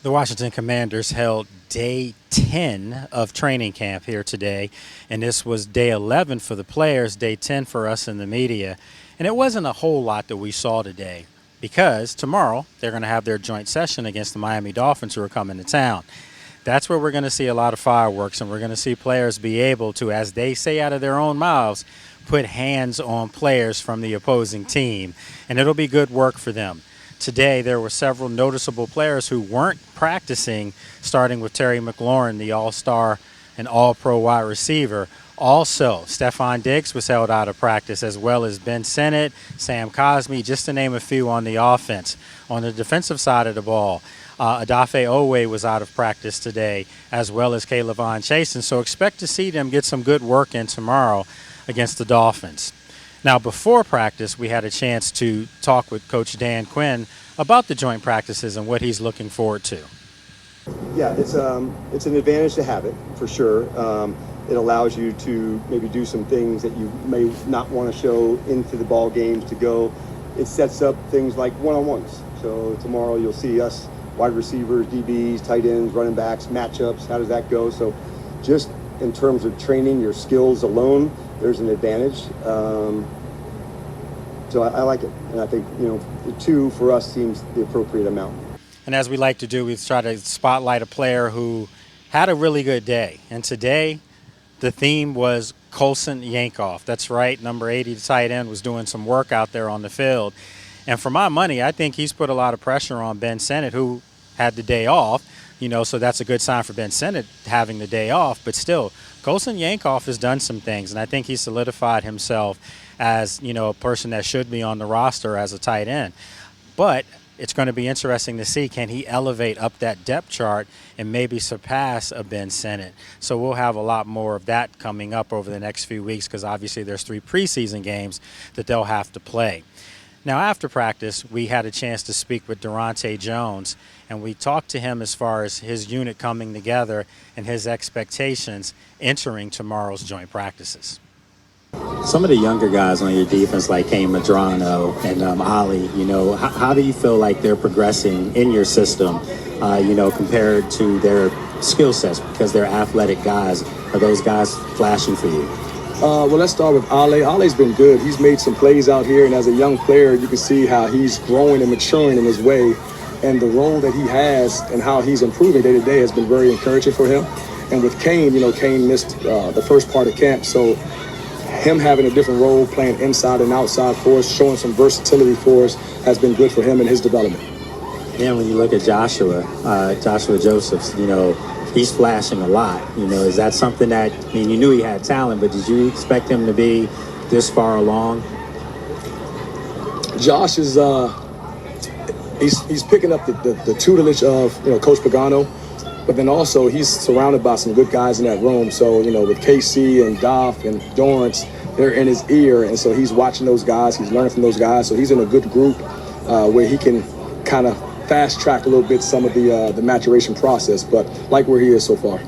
The Washington Commanders held day 10 of training camp here today, and this was day 11 for the players, day 10 for us in the media. And it wasn't a whole lot that we saw today because tomorrow they're going to have their joint session against the Miami Dolphins who are coming to town. That's where we're going to see a lot of fireworks, and we're going to see players be able to, as they say out of their own mouths, put hands on players from the opposing team, and it'll be good work for them. Today, there were several noticeable players who weren't practicing, starting with Terry McLaurin, the all-star and all-pro wide receiver. Also, Stephon Diggs was held out of practice, as well as Ben Sinnott, Sam Cosmi, just to name a few on the offense. On the defensive side of the ball, Odafe Owe was out of practice today, as well as K'Lavon Chasen. So expect to see them get some good work in tomorrow against the Dolphins. Now, before practice, we had a chance to talk with Coach Dan Quinn about the joint practices and what he's looking forward to. Yeah, it's an advantage to have it, for sure. It allows you to maybe do some things that you may not want to show into the ball games to go. It sets up things like one-on-ones. So tomorrow you'll see us, wide receivers, DBs, tight ends, running backs, matchups. How does that go? So just in terms of training your skills alone, there's an advantage. So I like it. And I think, the two for us seems the appropriate amount. And as we like to do, we try to spotlight a player who had a really good day. And today, the theme was Coulson Yankoff. That's right, number 80, the tight end, was doing some work out there on the field. And for my money, I think he's put a lot of pressure on Ben Sinnott, who had the day off. So that's a good sign for Ben Sinnott having the day off. But still, Coulson Yankoff has done some things, and I think he's solidified himself as, a person that should be on the roster as a tight end. But it's going to be interesting to see, can he elevate up that depth chart and maybe surpass a Ben Sinnott? So we'll have a lot more of that coming up over the next few weeks because obviously there's 3 preseason games that they'll have to play. Now, after practice, we had a chance to speak with Daronte Jones, and we talked to him as far as his unit coming together and his expectations entering tomorrow's joint practices. Some of the younger guys on your defense, like Kane Madrano and Ali, how do you feel like they're progressing in your system, compared to their skill sets? Because they're athletic guys. Are those guys flashing for you? Well, let's start with Ali. Ali's been good. He's made some plays out here, and as a young player, you can see how he's growing and maturing in his way. And the role that he has and how he's improving day to day has been very encouraging for him. And with Kane, Kane missed the first part of camp, so him having a different role, playing inside and outside for us, showing some versatility for us, has been good for him and his development. Yeah, when you look at Joshua Josephs, he's flashing a lot. Is that something that, you knew he had talent, but did you expect him to be this far along? Josh is he's picking up the tutelage of Coach Pagano, but then also he's surrounded by some good guys in that room. So with KC and Goff and Dorrance, they're in his ear, and so he's watching those guys. He's learning from those guys. So he's in a good group where he can kind of fast track a little bit some of the maturation process, but like where he is so far.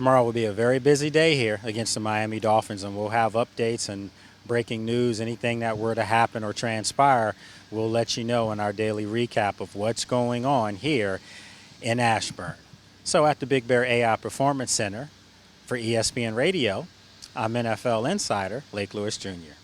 Tomorrow will be a very busy day here against the Miami Dolphins, and we'll have updates and breaking news, anything that were to happen or transpire. We'll let you know in our daily recap of what's going on here in Ashburn. So at the Big Bear AI Performance Center for ESPN Radio, I'm NFL insider Lake Lewis Jr.